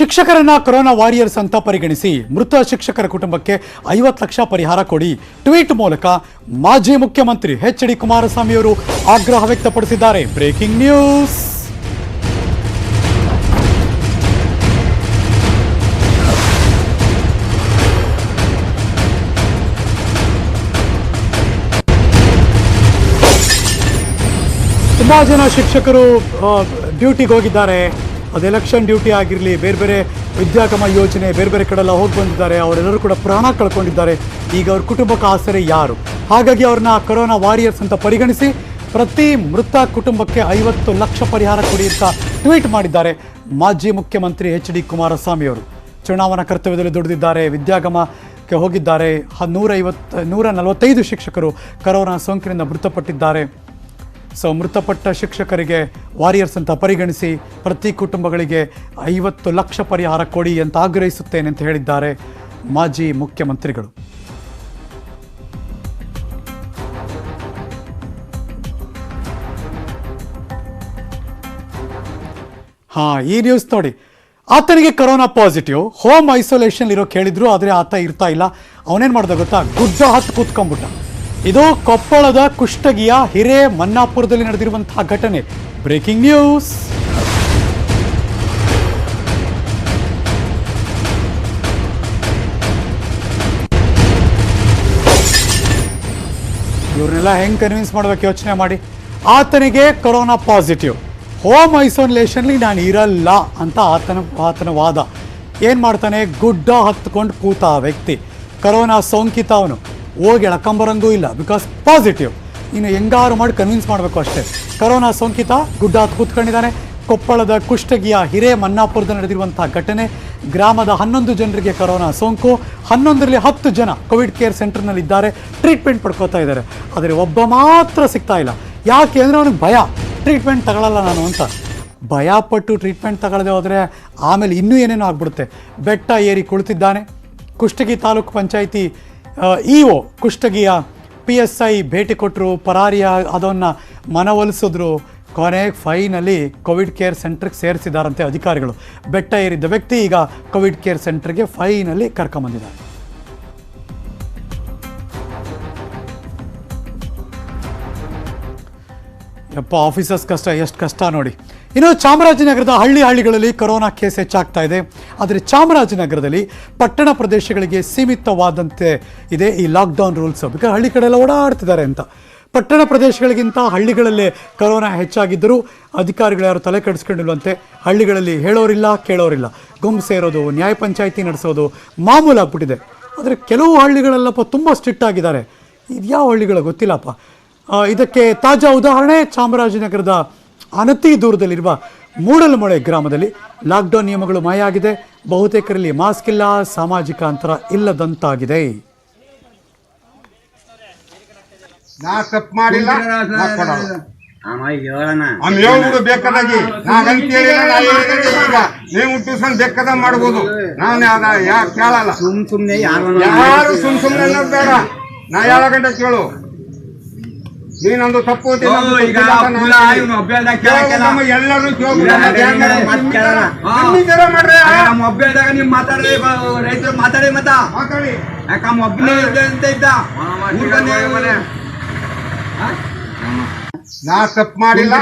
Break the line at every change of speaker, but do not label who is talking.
ಶಿಕ್ಷಕರನ್ನ corona warriors ಅಂತ ಪರಿಗಣಿಸಿ ಮೃತ ಶಿಕ್ಷಕರ ಕುಟುಂಬಕ್ಕೆ 50 ಲಕ್ಷ ಪರಿಹಾರ ಕೊಡಿ. ಟ್ವೀಟ್ ಮೂಲಕ ಮಾಜಿ ಮುಖ್ಯಮಂತ್ರಿ ಎಚ್.ಡಿ. ಕುಮಾರಸ್ವಾಮಿ ಅವರು ಆಗ್ರಹ ವ್ಯಕ್ತಪಡಿಸಿದ್ದಾರೆ. Breaking news. ತುಂಬಾ ಜನ ಶಿಕ್ಷಕರು ಡ್ಯೂಟಿಗೆ ಹೋಗಿದ್ದಾರೆ. ಅದು ಎಲೆಕ್ಷನ್ ಡ್ಯೂಟಿ ಆಗಿರಲಿ, ಬೇರೆ ಬೇರೆ ವಿದ್ಯಾಗಮ ಯೋಜನೆ ಬೇರೆ ಬೇರೆ ಕಡೆಲ್ಲ ಹೋಗಿ ಬಂದಿದ್ದಾರೆ. ಅವರೆಲ್ಲರೂ ಕೂಡ ಪ್ರಾಣ ಕಳ್ಕೊಂಡಿದ್ದಾರೆ. ಈಗ ಅವ್ರ ಕುಟುಂಬಕ್ಕೆ ಆಸರೆ ಯಾರು? ಹಾಗಾಗಿ ಅವ್ರನ್ನ ಕೊರೋನಾ ವಾರಿಯರ್ಸ್ ಅಂತ ಪರಿಗಣಿಸಿ ಪ್ರತಿ ಮೃತ ಕುಟುಂಬಕ್ಕೆ 50 ಲಕ್ಷ ಪರಿಹಾರ ಕೊಡಿ ಅಂತ ಟ್ವೀಟ್ ಮಾಡಿದ್ದಾರೆ ಮಾಜಿ ಮುಖ್ಯಮಂತ್ರಿ ಎಚ್.ಡಿ. ಕುಮಾರಸ್ವಾಮಿ ಅವರು. ಚುನಾವಣಾ ಕರ್ತವ್ಯದಲ್ಲಿ ದುಡಿದಿದ್ದಾರೆ, ವಿದ್ಯಾಗಮಕ್ಕೆ ಹೋಗಿದ್ದಾರೆ. 145 ಶಿಕ್ಷಕರು ಕೊರೋನಾ ಸೋಂಕಿನಿಂದ ಮೃತಪಟ್ಟಿದ್ದಾರೆ. ಮೃತಪಟ್ಟ ಶಿಕ್ಷಕರಿಗೆ ವಾರಿಯರ್ಸ್ ಅಂತ ಪರಿಗಣಿಸಿ ಪ್ರತಿ ಕುಟುಂಬಗಳಿಗೆ 50 ಲಕ್ಷ ಪರಿಹಾರ ಕೊಡಿ ಅಂತ ಆಗ್ರಹಿಸುತ್ತೇನೆ ಅಂತ ಹೇಳಿದ್ದಾರೆ ಮಾಜಿ ಮುಖ್ಯಮಂತ್ರಿಗಳು. ಈ ನ್ಯೂಸ್ ನೋಡಿ. ಆತನಿಗೆ ಕೊರೋನಾ ಪಾಸಿಟಿವ್, ಹೋಮ್ ಐಸೋಲೇಷನ್ ಇರೋ ಕೇಳಿದ್ರು, ಆದರೆ ಆತ ಇರ್ತಾ ಇಲ್ಲ. ಅವನೇನು ಮಾಡ್ದ ಗೊತ್ತಾ? ಗುಡ್ಡ ಹತ್ತು ಕೂತ್ಕೊಂಡ್ಬಿಟ್ಟ. ಇದು ಕೊಪ್ಪಳದ ಕುಷ್ಟಗಿಯ ಹಿರೇಮನ್ನಾಪುರದಲ್ಲಿ ನಡೆದಿರುವಂತಹ ಘಟನೆ. Breaking news. ಇವ್ರನ್ನೆಲ್ಲ ಹೆಂಗ್ ಕನ್ವಿನ್ಸ್ ಮಾಡ್ಬೇಕು ಯೋಚನೆ ಮಾಡಿ. ಆತನಿಗೆ ಕೊರೋನಾ ಪಾಸಿಟಿವ್, ಹೋಮ್ ಐಸೋಲೇಷನ್ಲಿ ನಾನು ಇರಲ್ಲ ಅಂತ ಆತನ ವಾದ. ಏನು ಮಾಡ್ತಾನೆ? ಗುಡ್ಡ ಹತ್ಕೊಂಡು ಕೂತ ವ್ಯಕ್ತಿ, ಕೊರೋನಾ ಸೋಂಕಿತ. ಅವನು ಹೋಗಿ ಎಳ್ಕೊಂಬರಂಗೂ ಇಲ್ಲ, ಬಿಕಾಸ್ ಪಾಸಿಟಿವ್. ಇನ್ನು ಹೆಂಗಾರು ಮಾಡಿ ಕನ್ವಿನ್ಸ್ ಮಾಡಬೇಕು ಅಷ್ಟೇ. ಕೊರೋನಾ ಸೋಂಕಿತ ಗುಡ್ಡ ಹತ್ತು ಕೂತ್ಕೊಂಡಿದ್ದಾನೆ. ಕೊಪ್ಪಳದ ಕುಷ್ಟಗಿಯ ಹಿರೇಮನ್ನಾಪುರದಲ್ಲಿ ನಡೆದಿರುವಂಥ ಘಟನೆ. ಗ್ರಾಮದ 11 ಜನರಿಗೆ ಕೊರೋನಾ ಸೋಂಕು. 11ರಲ್ಲಿ 10 ಜನ ಕೋವಿಡ್ ಕೇರ್ ಸೆಂಟರ್ನಲ್ಲಿದ್ದಾರೆ, ಟ್ರೀಟ್ಮೆಂಟ್ ಪಡ್ಕೋತಾ ಇದ್ದಾರೆ. ಆದರೆ ಒಬ್ಬ ಮಾತ್ರ ಸಿಗ್ತಾ ಇಲ್ಲ. ಯಾಕೆ ಅಂದರೆ ಅವನಿಗೆ ಭಯ, ಟ್ರೀಟ್ಮೆಂಟ್ ತಗೊಳ್ಳಲ್ಲ ನಾನು ಅಂತ. ಭಯಪಟ್ಟು ಟ್ರೀಟ್ಮೆಂಟ್ ತಗೊಳ್ಳದೆ ಹೋದರೆ ಆಮೇಲೆ ಇನ್ನೂ ಏನೇನೋ ಆಗ್ಬಿಡುತ್ತೆ. ಬೆಟ್ಟ ಏರಿ ಕುಳಿತಿದ್ದಾನೆ. ಕುಷ್ಟಗಿ ತಾಲೂಕು ಪಂಚಾಯಿತಿ ಇಒ ಕುಷ್ಟಗಿಯ PSI ಭೇಟಿ ಕೊಟ್ಟರು, ಪರಾರಿಯ ಅದನ್ನು ಮನವೊಲಿಸಿದ್ರು. ಕೊನೆಗೆ ಫೈನಲಿ ಕೋವಿಡ್ ಕೇರ್ ಸೆಂಟ್ರಿಗೆ ಸೇರಿಸಿದಾರಂತೆ ಅಧಿಕಾರಿಗಳು. ಬೆಟ್ಟ ಏರಿದ್ದ ವ್ಯಕ್ತಿ ಈಗ ಕೋವಿಡ್ ಕೇರ್ ಸೆಂಟ್ರಿಗೆ ಫೈನಲಿ ಕರ್ಕೊಂಬಂದಿದ್ದಾರೆ. ಯಪ್ಪ, ಆಫೀಸರ್ಸ್ ಕಷ್ಟ ಎಷ್ಟು ಕಷ್ಟ ನೋಡಿ. ಇನ್ನು ಚಾಮರಾಜನಗರದ ಹಳ್ಳಿಗಳಲ್ಲಿ ಕೊರೋನಾ ಕೇಸ್ ಹೆಚ್ಚಾಗ್ತಾ ಇದೆ. ಆದರೆ ಚಾಮರಾಜನಗರದಲ್ಲಿ ಪಟ್ಟಣ ಪ್ರದೇಶಗಳಿಗೆ ಸೀಮಿತವಾದಂತೆ ಇದೆ ಈ ಲಾಕ್ಡೌನ್ ರೂಲ್ಸ್. ಬಿಕಾಸ್ ಹಳ್ಳಿ ಕಡೆ ಎಲ್ಲ ಓಡಾಡ್ತಿದ್ದಾರೆ ಅಂತ. ಪಟ್ಟಣ ಪ್ರದೇಶಗಳಿಗಿಂತ ಹಳ್ಳಿಗಳಲ್ಲೇ ಕೊರೋನಾ ಹೆಚ್ಚಾಗಿದ್ದರೂ ಅಧಿಕಾರಿಗಳು ಯಾರು ತಲೆ ಕೆಡಿಸ್ಕೊಂಡಿಲ್ವಂತೆ. ಹಳ್ಳಿಗಳಲ್ಲಿ ಹೇಳೋರಿಲ್ಲ, ಕೇಳೋರಿಲ್ಲ. ಗುಂಪು ಸೇರೋದು, ನ್ಯಾಯ ಪಂಚಾಯಿತಿ ನಡೆಸೋದು ಮಾಮೂಲಾಗ್ಬಿಟ್ಟಿದೆ. ಆದರೆ ಕೆಲವು ಹಳ್ಳಿಗಳಲ್ಲಪ್ಪ ತುಂಬ ಸ್ಟ್ರಿಕ್ಟ್ ಆಗಿದ್ದಾರೆ. ಇದು ಯಾವ ಹಳ್ಳಿಗಳು ಗೊತ್ತಿಲ್ಲಪ್ಪ. ಇದಕ್ಕೆ ತಾಜಾ ಉದಾಹರಣೆ ಚಾಮರಾಜನಗರದ ಅನತಿ ದೂರದಲ್ಲಿರುವ ಮೂಡಲಮೊಳೆ ಗ್ರಾಮದಲ್ಲಿ ಲಾಕ್ಡೌನ್ ನಿಯಮಗಳು ಮಾಯ ಆಗಿದೆ. ಬಹುತೇಕರಲ್ಲಿ ಮಾಸ್ಕ್ ಇಲ್ಲ, ಸಾಮಾಜಿಕ ಅಂತರ ಇಲ್ಲದಂತಾಗಿದೆ.
ಬೇಕಾದ ಮಾಡ್ಬೋದು. ನಾನು ಕೇಳಲ್ಲ, ಸುಮ್ನೆ ಯಾರು ಸುಮ್ನೆ ಬೇಡ. ನಾ ಯಾವ ಗಂಟೆ ಕೇಳು, ನೀನೊಂದು ತಪ್ಪು ಎಲ್ಲರೂ
ಮೊಬ್ಬಲ್ದಾಗ ನೀವು ಮಾತಾಡ್ರಿ, ರೈತರು ಮಾತಾಡಿ ಮಾತಾಡಿ. ಯಾಕ ಮೊಬ್ಬನೇ ಅಂತ ಇದ್ದ
ನಾ ತಪ್ಪು ಮಾಡಿಲ್ಲ.